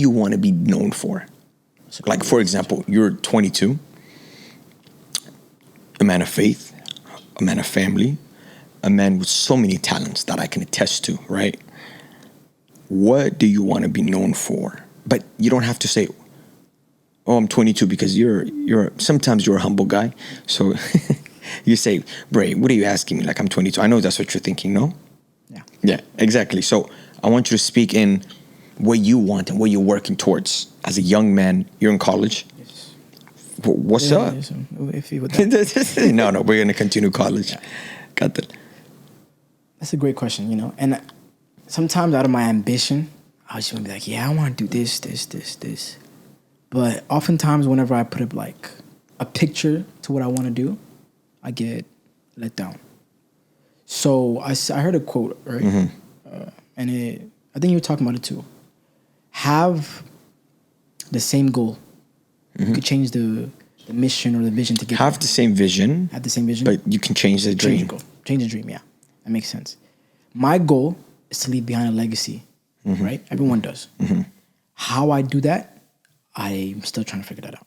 you want to be known for? Like, for example, you're 22, a man of faith, a man of family, a man with so many talents that I can attest to, right? What do you want to be known for? But you don't have to say, oh, I'm 22, because sometimes you're a humble guy. So you say, Bray, what are you asking me? Like, I'm 22. I know that's what you're thinking, no? Yeah. Yeah, exactly. So I want you to speak in what you want and what you're working towards. As a young man, you're in college. Yes. What's up? Yes, if you would that. No, we're going to continue college. Yeah. Got that. That's a great question, And sometimes out of my ambition, I was just going to be like, yeah, I want to do this. But oftentimes whenever I put up like a picture to what I want to do, I get let down. So I heard a quote, right? Mm-hmm. I think you were talking about it too. Have the same goal. Mm-hmm. You could change the mission or the vision to get Have there. the same vision. Have the same vision. But you can change the dream. Change the goal. Change the dream, yeah. That makes sense. My goal is to leave behind a legacy, mm-hmm. right? Everyone does. Mm-hmm. How I do that, I'm still trying to figure that out.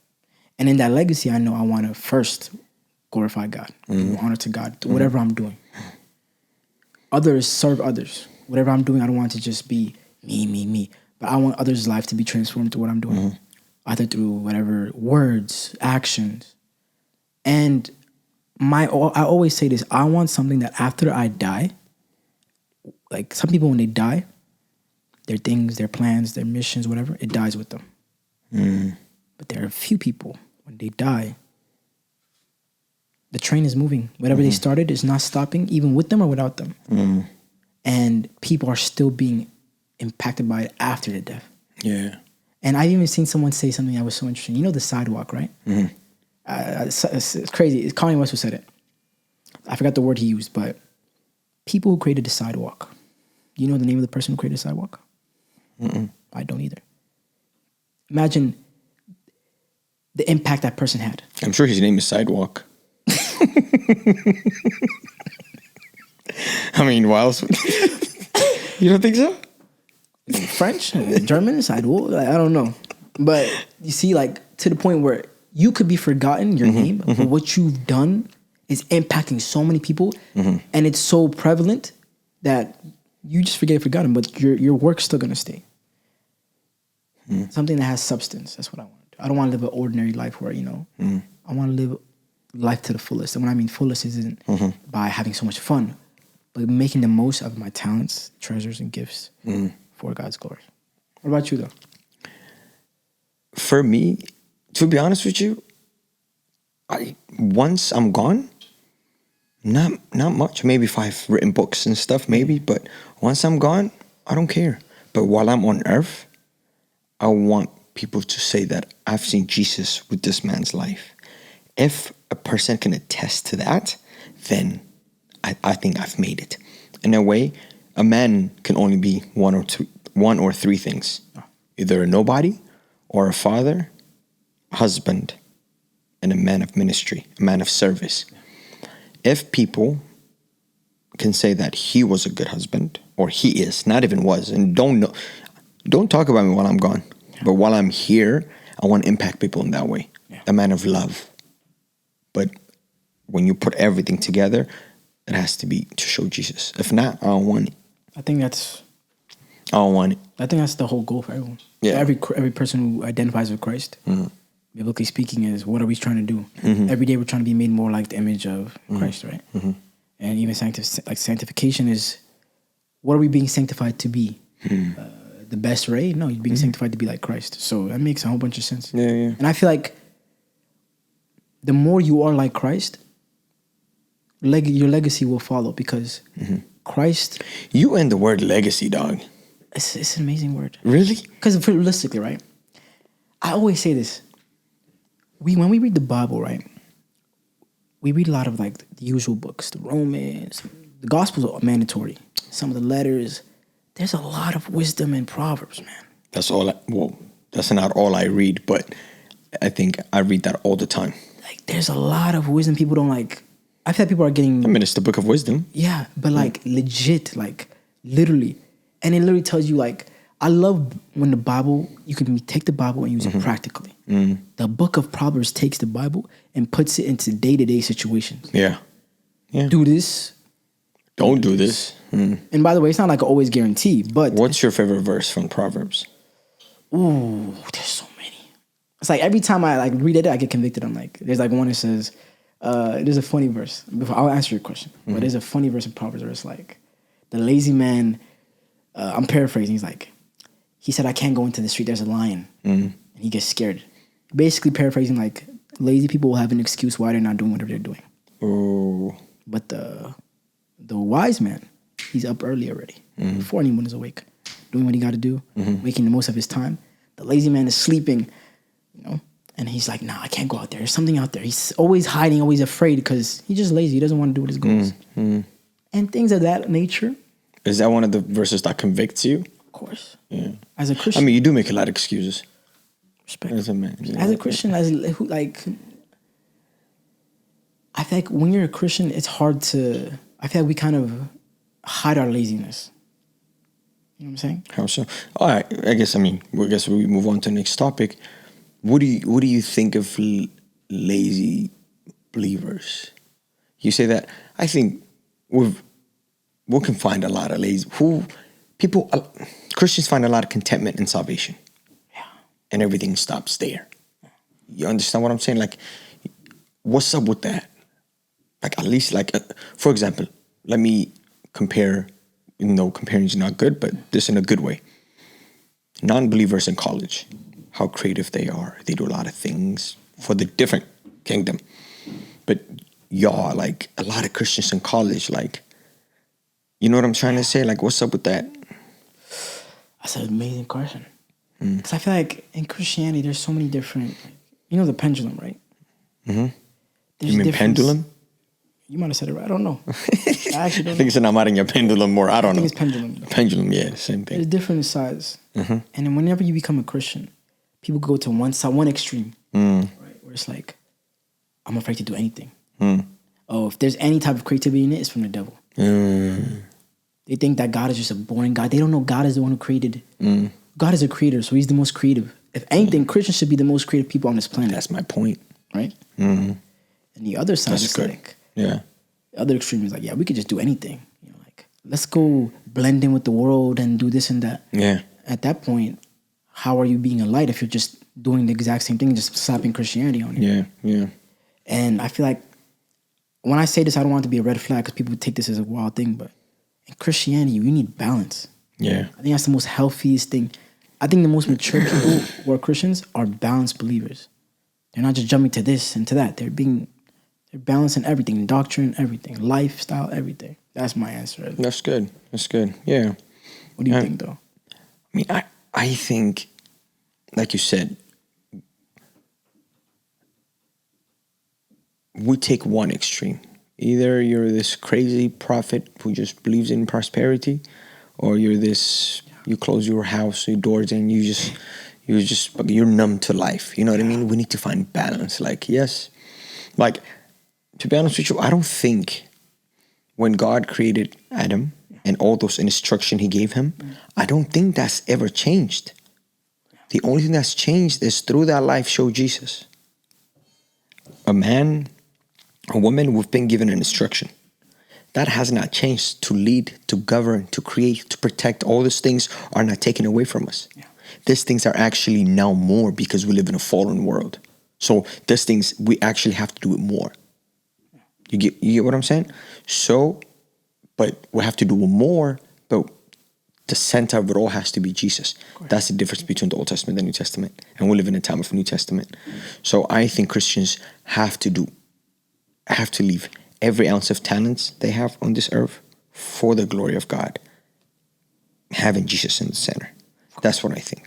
And in that legacy, I know I want to first glorify God, do honor to God, do whatever I'm doing. Others, serve others. Whatever I'm doing, I don't want it to just be me. But I want others' life to be transformed through what I'm doing. Either through whatever words, actions. And I always say this, I want something that after I die, like some people when they die, their things, their plans, their missions, whatever, it dies with them. But there are a few people, when they die, the train is moving. Whatever they started is not stopping, even with them or without them. And people are still being impacted by it after the death. Yeah. And I've even seen someone say something that was so interesting. You know the sidewalk, right? It's crazy. It's Kanye West who said it. I forgot the word he used, but people who created the sidewalk. You know the name of the person who created the sidewalk? I don't either. Imagine the impact that person had. I'm sure his name is Sidewalk. I mean, why else? You don't think so? French, German, sidewalk. I don't know. But you see, like, to the point where you could be forgotten, your name, but what you've done is impacting so many people, and it's so prevalent that you just forgotten, but your work's still gonna stay. Something that has substance. That's what I want to do. I don't want to live an ordinary life where, I want to live life to the fullest. And when I mean fullest isn't by having so much fun, but making the most of my talents, treasures, and gifts for God's glory. What about you, though? For me, to be honest with you, once I'm gone, not much. Maybe 5 written books and stuff, maybe. But once I'm gone, I don't care. But while I'm on earth, I want people to say that I've seen Jesus with this man's life. If a person can attest to that, then I think I've made it. In a way, a man can only be one or three things. Either a nobody, or a father, a husband, and a man of ministry, a man of service. If people can say that he was a good husband, or he is, not even was, and don't talk about me while I'm gone. But while I'm here, I want to impact people in that way. Yeah. A man of love. But when you put everything together, it has to be to show Jesus. If not, I don't want it. I think that's the whole goal for everyone. Yeah. Every person who identifies with Christ, biblically speaking, is what are we trying to do? Every day we're trying to be made more like the image of Christ, right? And even sanctification is, what are we being sanctified to be? The best Ray? No, you're being sanctified to be like Christ. So that makes a whole bunch of sense. Yeah. And I feel like the more you are like Christ, your legacy will follow, because Christ... You and the word legacy, dog. It's an amazing word. Really? Because realistically, right? I always say this. When we read the Bible, right? We read a lot of like the usual books, the Romans, the Gospels are mandatory. Some of the letters... There's a lot of wisdom in Proverbs, man. That's not all I read, but I think I read that all the time. Like, there's a lot of wisdom people don't like. I feel like people are getting... I mean, it's the book of wisdom. Yeah, but like legit, like literally. And it literally tells you like, I love when the Bible, you can take the Bible and use it practically. The book of Proverbs takes the Bible and puts it into day-to-day situations. Yeah. Yeah. Do this. Don't do this. And by the way, it's not like always guarantee, but What's your favorite verse from Proverbs? ooh, there's so many. It's like every time I like read it, I get convicted. I'm like, there's like one that says, there's a funny verse. I'll answer your question, but there's a funny verse in Proverbs where it's like, the lazy man, I'm paraphrasing, he's like, he said, I can't go into the street, there's a lion. And he gets scared. Basically paraphrasing, like, lazy people will have an excuse why they're not doing whatever they're doing. Oh. But the wise man, he's up early already, before anyone is awake, doing what he got to do, making the most of his time. The lazy man is sleeping, you know, and he's like, nah, I can't go out there. There's something out there. He's always hiding, always afraid because he's just lazy. He doesn't want to do what his goals. And things of that nature. Is that one of the verses that convicts you? Of course. Yeah. As a Christian. I mean, you do make a lot of excuses. Respect. As a man. Yeah. As a Christian, I feel like when you're a Christian, it's hard to, I feel like we kind of hide our laziness. You know what I'm saying? How so? All right. I guess we move on to the next topic. What do you think of lazy believers? You say that. I think we can find a lot of lazy Christians find a lot of contentment in salvation. Yeah. And everything stops there. You understand what I'm saying? Like, what's up with that? Like, at least, like, for example, let me compare. Comparing is not good, but this in a good way. Non-believers in college, how creative they are. They do a lot of things for the different kingdom. But y'all, like, a lot of Christians in college, like, you know what I'm trying to say? Like, what's up with that? That's an amazing question. Because I feel like in Christianity, there's so many different, the pendulum, right? Mm-hmm. You mean pendulum? You might have said it right. I don't know. I actually don't I think it's an amarillo pendulum, or I don't know. I think it's pendulum. Pendulum, yeah, same thing. There's different sizes. And then whenever you become a Christian, people go to one side, one extreme, right? Where it's like, I'm afraid to do anything. Oh, if there's any type of creativity in it, it's from the devil. They think that God is just a boring God. They don't know God is the one who created. God is a creator, so he's the most creative. If anything, Christians should be the most creative people on this planet. That's my point. Right? And the other side is good. like, the other extreme is like, yeah, we could just do anything. Like, let's go blend in with the world and do this and that. Yeah. At that point, how are you being a light if you're just doing the exact same thing, just slapping Christianity on it? Yeah. And I feel like when I say this, I don't want it to be a red flag because people take this as a wild thing, but in Christianity, you need balance. Yeah. I think that's the most healthiest thing. I think the most mature people who are Christians are balanced believers. They're not just jumping to this and to that. They're balancing everything, doctrine, everything, lifestyle, everything. That's my answer. That's good. Yeah. What do you think, though? I mean, I think, like you said, we take one extreme. Either you're this crazy prophet who just believes in prosperity, or you're you close your house, your doors, and you're numb to life. You know what I mean? We need to find balance. Like, yes, like, to be honest with you, I don't think when God created Adam and all those instruction he gave him, I don't think that's ever changed. The only thing that's changed is through that life show Jesus. A man, a woman, we've been given an instruction. That has not changed. To lead, to govern, to create, to protect, all these things are not taken away from us. Yeah. These things are actually now more because we live in a fallen world. So these things, we actually have to do it more. You get what I'm saying? So, but we have to do more, but the center of it all has to be Jesus. That's the difference between the Old Testament and the New Testament. And we live in a time of New Testament. So I think Christians have to leave every ounce of talents they have on this earth for the glory of God, having Jesus in the center. That's what I think.